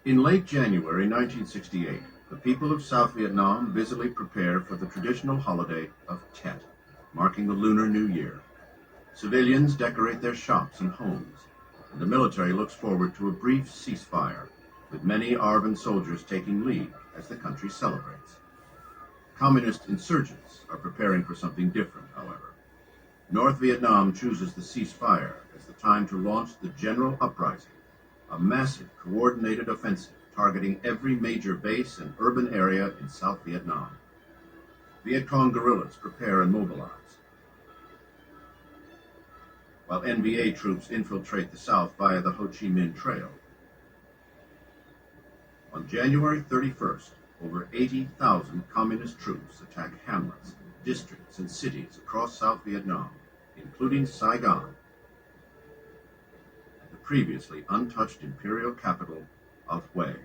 In late January 1968, the people of South Vietnam busily prepare for the traditional holiday of Tet, marking the Lunar New Year. Civilians decorate their shops and homes, and the military looks forward to a brief ceasefire, with many ARVN soldiers taking leave as the country celebrates. Communist insurgents are preparing for something different, however. North Vietnam chooses the ceasefire as the time to launch the General Uprising, a massive coordinated offensive targeting every major base and urban area in South Vietnam. Viet Cong guerrillas prepare and mobilize, while NVA troops infiltrate the South via the Ho Chi Minh Trail. On January 31st, over 80,000 communist troops attack hamlets, districts, and cities across South Vietnam, including Saigon, the previously untouched imperial capital of Hue.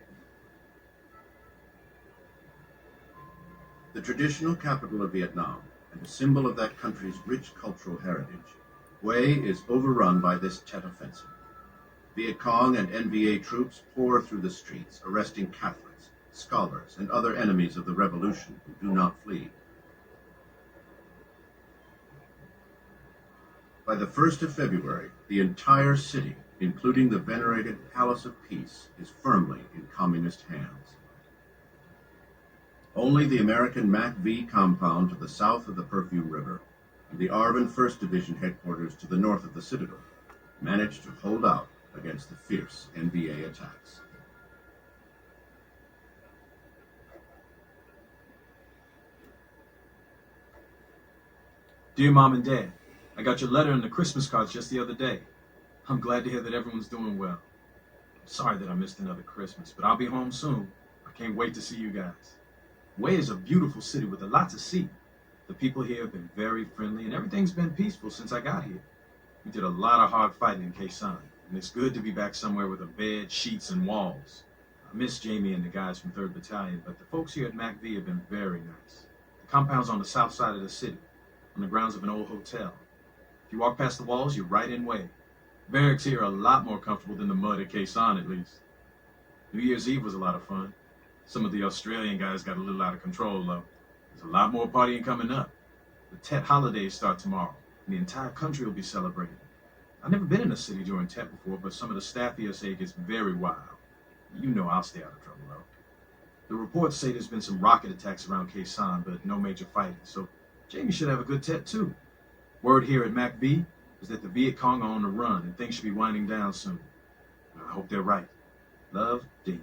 The traditional capital of Vietnam and a symbol of that country's rich cultural heritage, Hue is overrun by this Tet offensive. Viet Cong and NVA troops pour through the streets, arresting Catholics, scholars, and other enemies of the revolution who do not flee. By the 1st of February, the entire city, including the venerated Palace of Peace, is firmly in communist hands. Only the American MAC-V compound to the south of the Perfume River and the ARVN 1st Division headquarters to the north of the Citadel managed to hold out against the fierce NVA attacks. Dear Mom and Dad, I got your letter and the Christmas cards just the other day. I'm glad to hear that everyone's doing well. I'm sorry that I missed another Christmas, but I'll be home soon. I can't wait to see you guys. Hue is a beautiful city with a lot to see. The people here have been very friendly and everything's been peaceful since I got here. We did a lot of hard fighting in Khe Sanh, and it's good to be back somewhere with a bed, sheets, and walls. I miss Jamie and the guys from 3rd Battalion, but the folks here at MAC-V have been very nice. The compound's on the south side of the city, on the grounds of an old hotel. If you walk past the walls, you're right in Hue. Barracks here are a lot more comfortable than the mud at Khe Sanh, at least. New Year's Eve was a lot of fun. Some of the Australian guys got a little out of control, though. There's a lot more partying coming up. The Tet holidays start tomorrow, and the entire country will be celebrating. I've never been in a city during Tet before, but some of the staff here say it gets very wild. You know I'll stay out of trouble, though. The reports say there's been some rocket attacks around Khe Sanh, but no major fighting, so Jamie should have a good Tet, too. Word here at MAC-V is that the Viet Cong are on the run, and things should be winding down soon. I hope they're right. Love, Dean.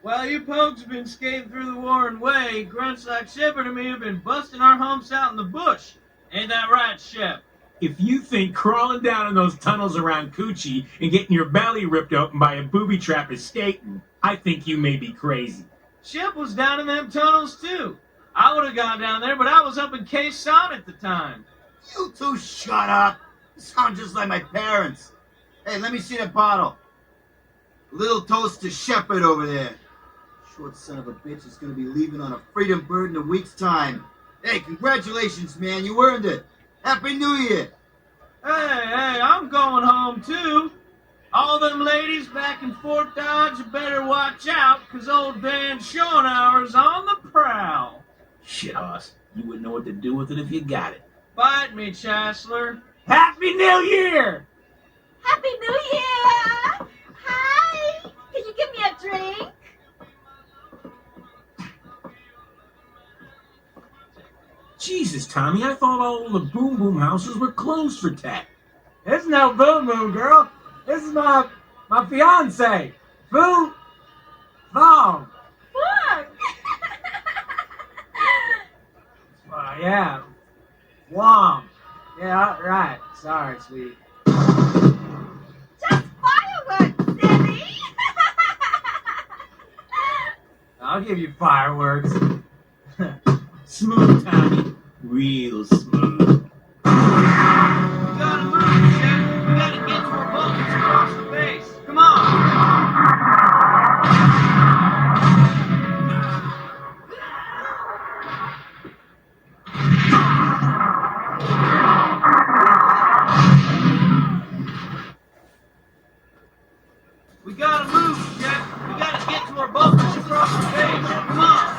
While you folks have been skating through the war in Hue, grunts like Shepard and me have been busting our humps out in the bush. Ain't that right, Shep? If you think crawling down in those tunnels around Coochie and getting your belly ripped open by a booby trap is skating, I think you may be crazy. Shep was down in them tunnels, too. I would have gone down there, but I was up in Khe Sanh at the time. You two shut up. You sound just like my parents. Hey, let me see that bottle. A little toast to Shepard over there. Short son of a bitch is going to be leaving on a freedom bird in a week's time. Hey, congratulations, man. You earned it. Happy New Year. Hey, I'm going home, too. All them ladies back in Fort Dodge better watch out, 'cause old Van Schoenauer's on the prowl. Shit, Hoss. You wouldn't know what to do with it if you got it. Bite me, Chancellor. Happy New Year! Happy New Year! Hi! Can you give me a drink? Jesus, Tommy, I thought all the boom boom houses were closed for Tet. It's no boom boom, girl. This is my fiance. Boom. Thong. Look! Yeah. Wong. Yeah, right. Sorry, sweetie. Just fireworks, silly! I'll give you fireworks. Smooth, Tommy. Real smooth. We gotta move, Shep. We gotta get to our bunkers across the base. Come on. gotta move, Jeff. We gotta get to our bunkers across the stage. Come on.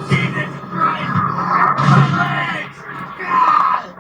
Jesus Christ! My legs! God!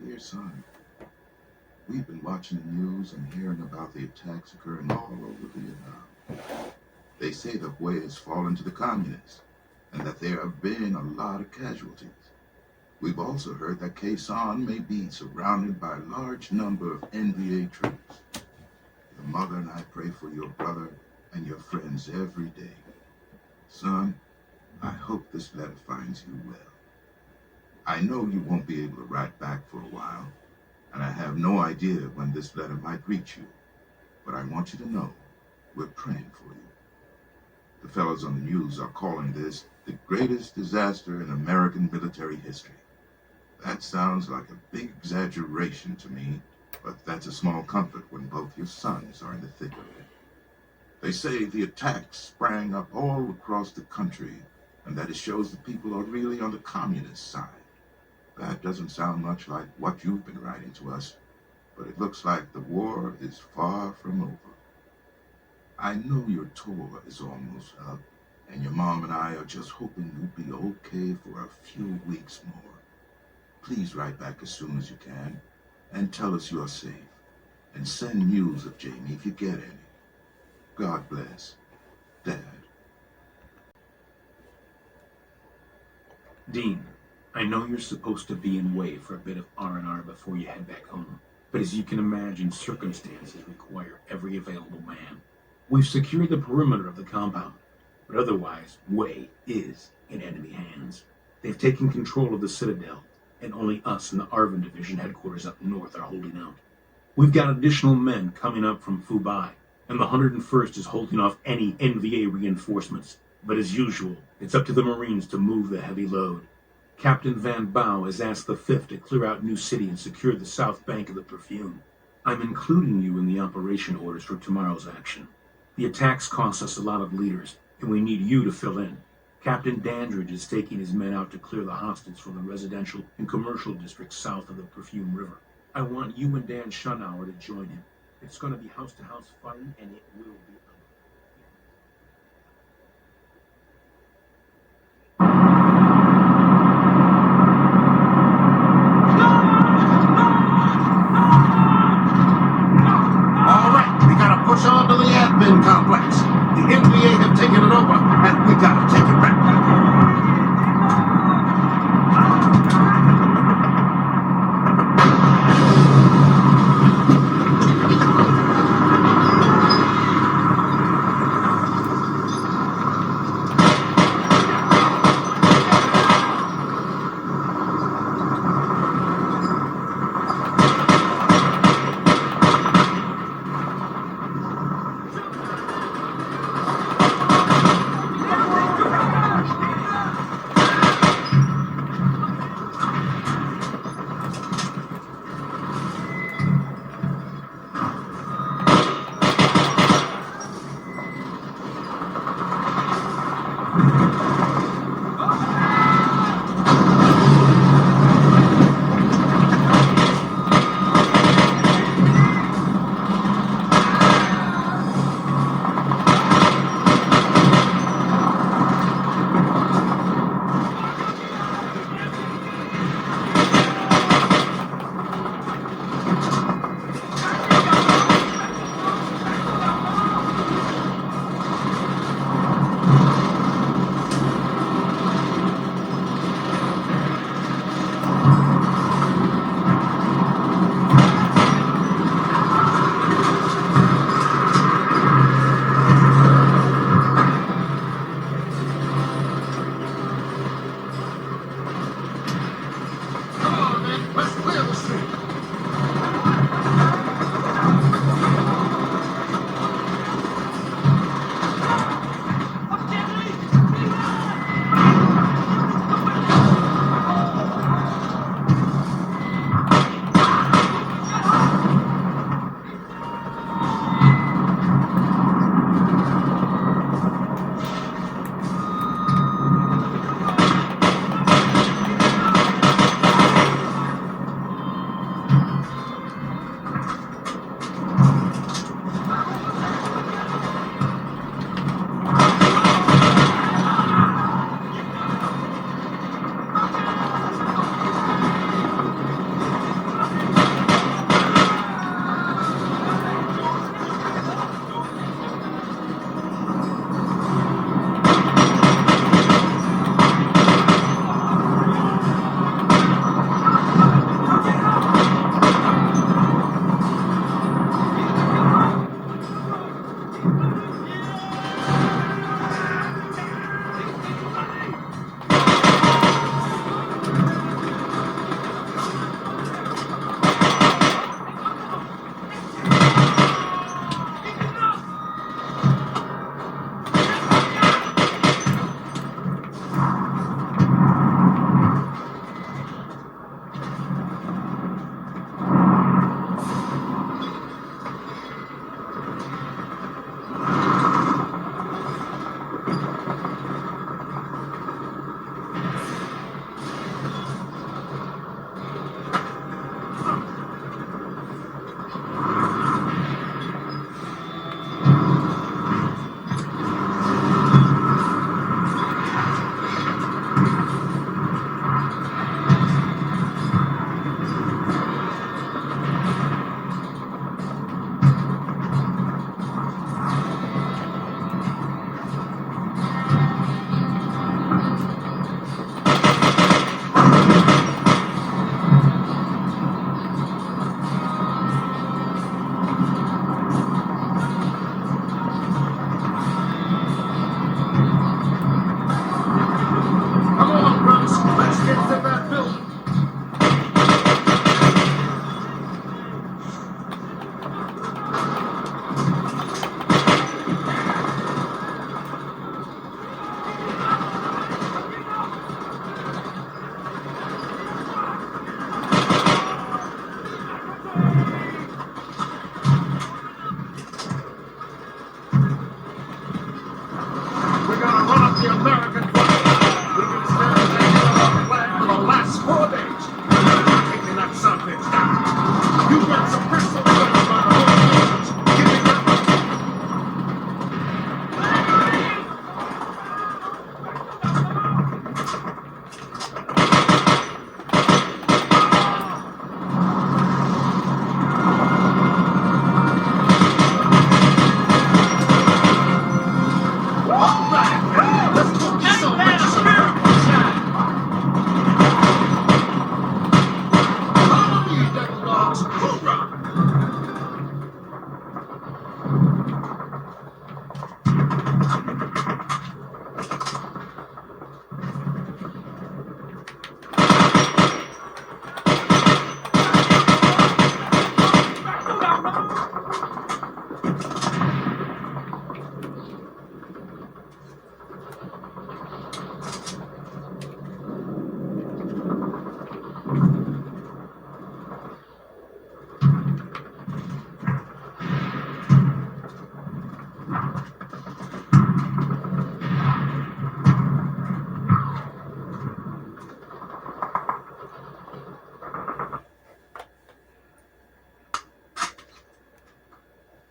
Dear son, we've been watching the news and hearing about the attacks occurring all over Vietnam. They say the Hue has fallen to the communists and that there have been a lot of casualties. We've also heard that Khe Sanh may be surrounded by a large number of NVA troops. Your mother and I pray for your brother and your friends every day. Son, I hope this letter finds you well. I know you won't be able to write back for a while, and I have no idea when this letter might reach you, but I want you to know we're praying for you. The fellows on the news are calling this the greatest disaster in American military history. That sounds like a big exaggeration to me, but that's a small comfort when both your sons are in the thick of it. They say the attacks sprang up all across the country, and that it shows the people are really on the communist side. That doesn't sound much like what you've been writing to us, but it looks like the war is far from over. I know your tour is almost up, and your mom and I are just hoping you'll be okay for a few weeks more. Please write back as soon as you can, and tell us you're safe, and send news of Jamie if you get any. God bless. Dad. Dean, I know you're supposed to be in Hue for a bit of R&R before you head back home, but as you can imagine, circumstances require every available man. We've secured the perimeter of the compound, but otherwise, Hue is in enemy hands. They've taken control of the Citadel, and only us and the Arvin Division headquarters up north are holding out. We've got additional men coming up from Phu-Bai, and the 101st is holding off any NVA reinforcements. But as usual, it's up to the Marines to move the heavy load. Captain Van Bao has asked the 5th to clear out New City and secure the south bank of the Perfume. I'm including you in the operation orders for tomorrow's action. The attacks cost us a lot of leaders, and we need you to fill in. Captain Dandridge is taking his men out to clear the hostiles from the residential and commercial districts south of the Perfume River. I want you and Dan Schunauer to join him. It's going to be house-to-house fighting, and it will be All right, we gotta push on to the admin complex. The NVA have taken it over, and we gotta take it back.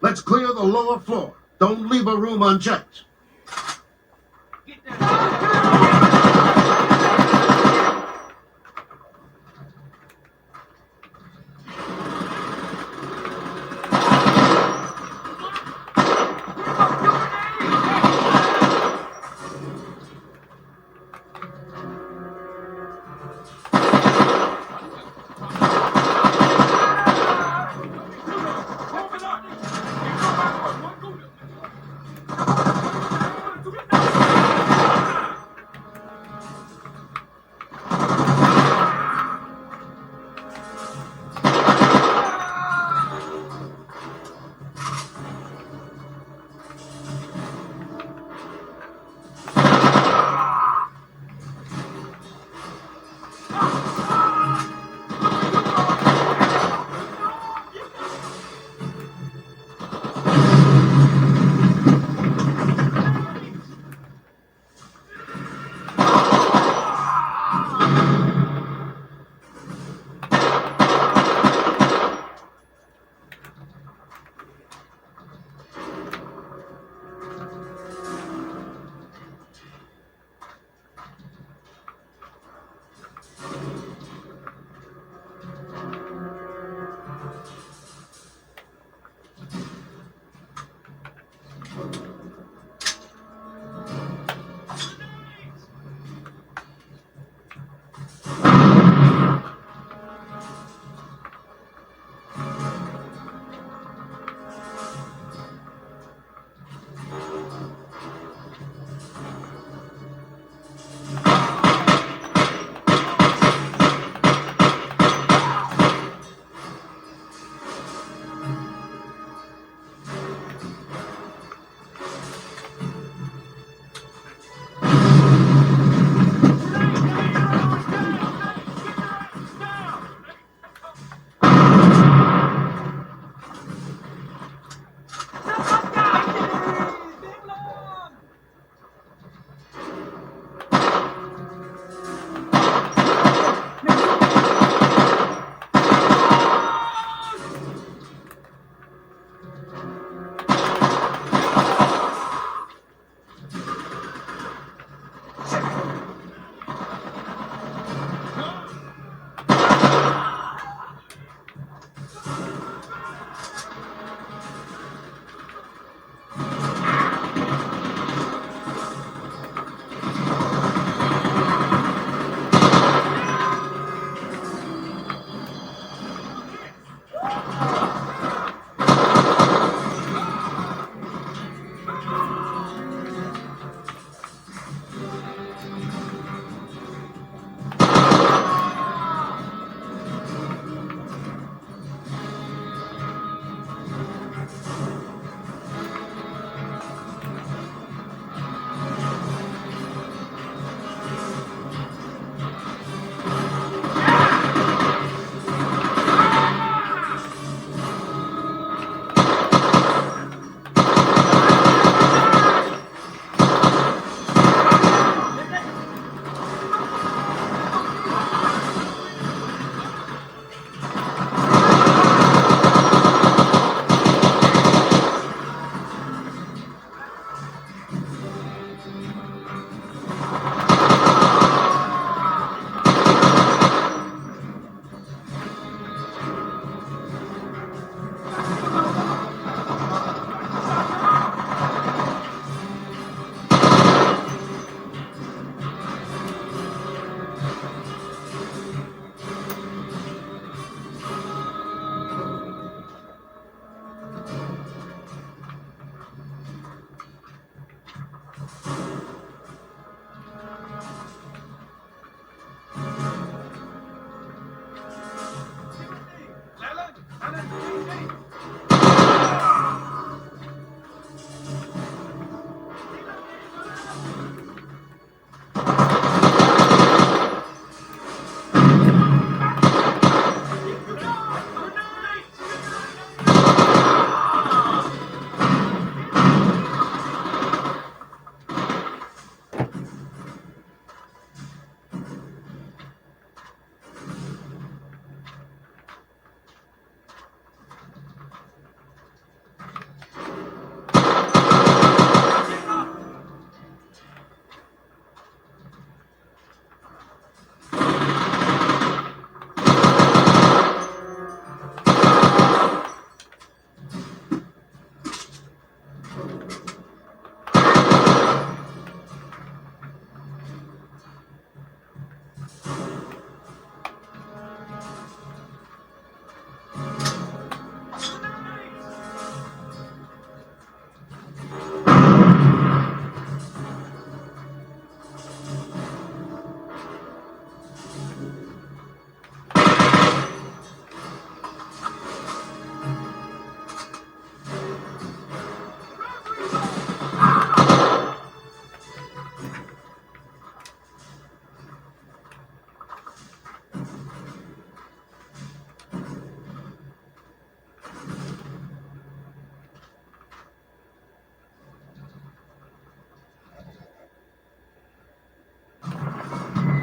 Let's clear the lower floor. Don't leave a room unchecked.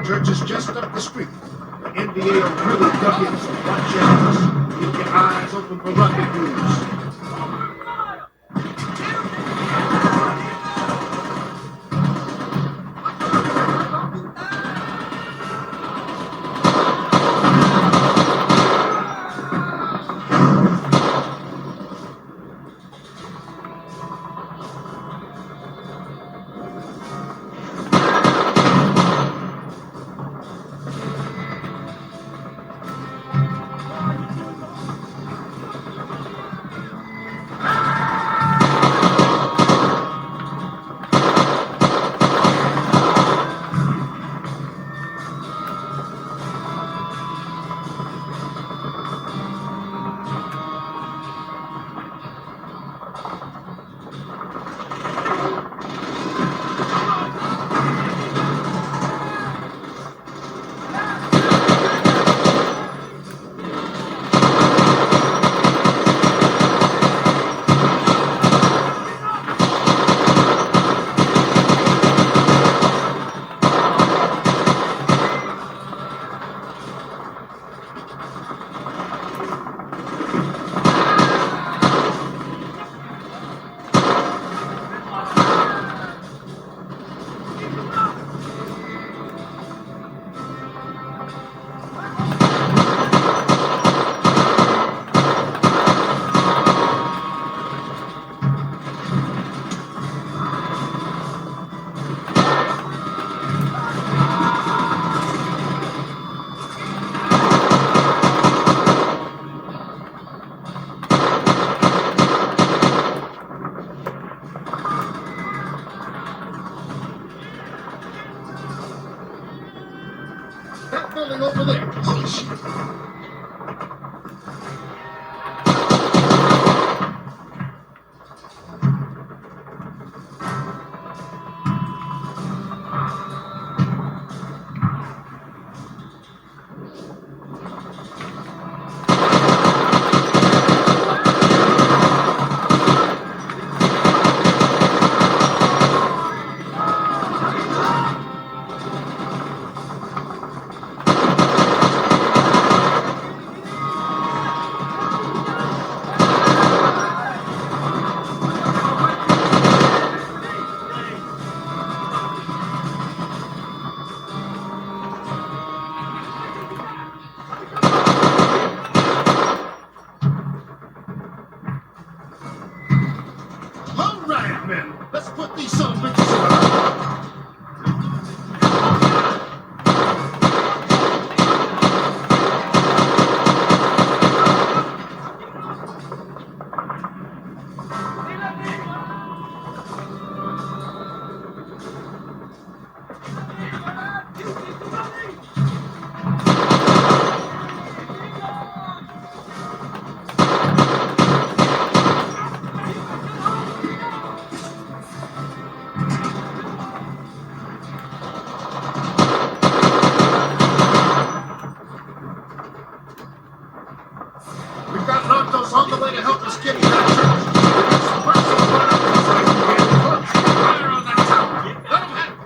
church is just up the street. The NBA will really duck in, so watch your hands. Keep your eyes open for rugby news. That building over there. Oh, shit. All right, men. Let's put these son of bitches in. We've got Narcos on the way to help us get to that church. We're gonna suppress them right up inside the gate. Look, fire on that tower. Let them have it.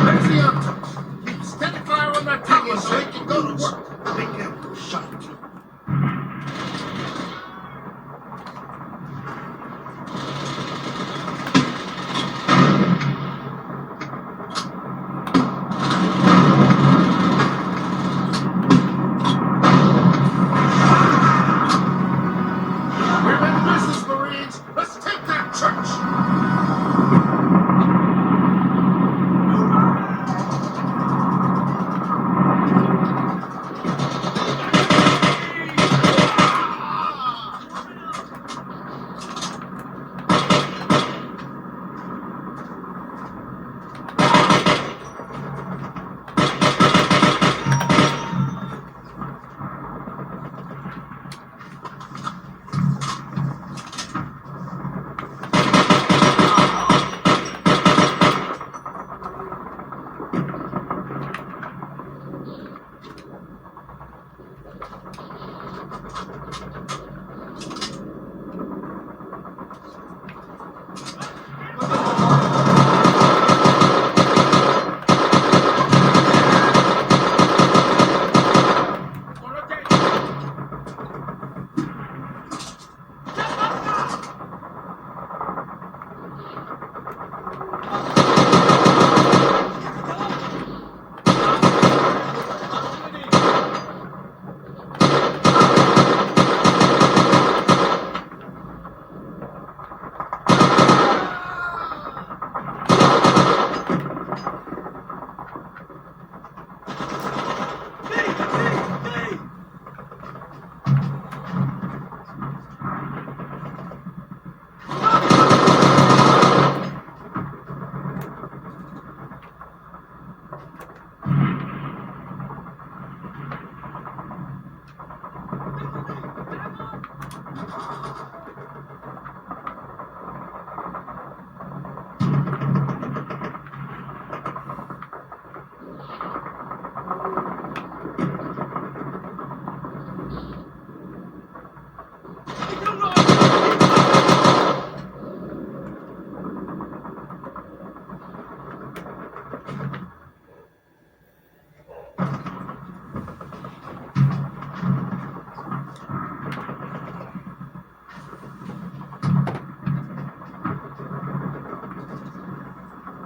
There's the outpost. Keep steady fire on that tower so they can go to work. Make them shot. We're in business, Marines. Let's take that church.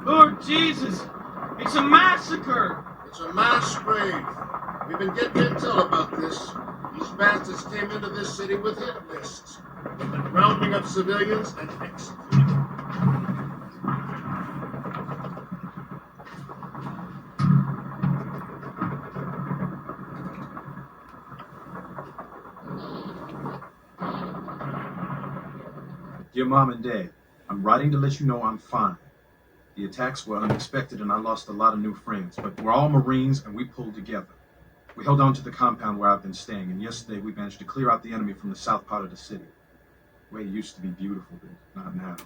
Lord Jesus, it's a massacre. It's a mass grave. We've been getting intel about this. These bastards came into this city with hit lists. They've been rounding up civilians and executing them. Dear Mom and Dad, I'm writing to let you know I'm fine. The attacks were unexpected and I lost a lot of new friends, but we're all Marines and we pulled together. We held on to the compound where I've been staying, and yesterday we managed to clear out the enemy from the south part of the city. The way it used to be beautiful, but not now.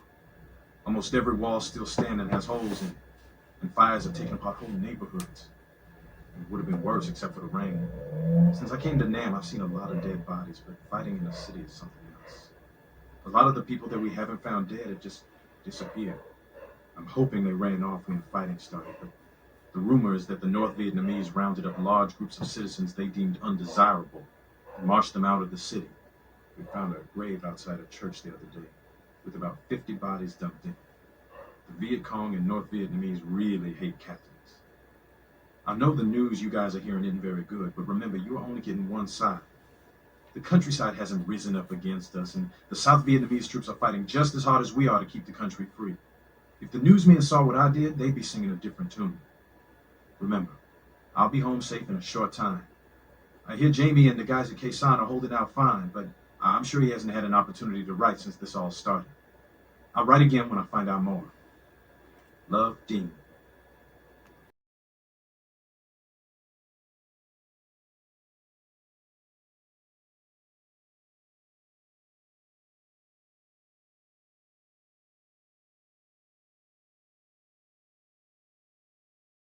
Almost every wall still standing has holes in it, and fires have taken apart whole neighborhoods. It would have been worse except for the rain. Since I came to Nam, I've seen a lot of dead bodies, but fighting in the city is something else. A lot of the people that we haven't found dead have just disappeared. I'm hoping they ran off when the fighting started, but the rumor is that the North Vietnamese rounded up large groups of citizens they deemed undesirable and marched them out of the city. We found a grave outside a church the other day, with about 50 bodies dumped in. The Viet Cong and North Vietnamese really hate Catholics. I know the news you guys are hearing isn't very good, but remember, you're only getting one side. The countryside hasn't risen up against us, and the South Vietnamese troops are fighting just as hard as we are to keep the country free. If the newsmen saw what I did, they'd be singing a different tune. Remember, I'll be home safe in a short time. I hear Jamie and the guys at Quezon are holding out fine, but I'm sure he hasn't had an opportunity to write since this all started. I'll write again when I find out more. Love, Dean.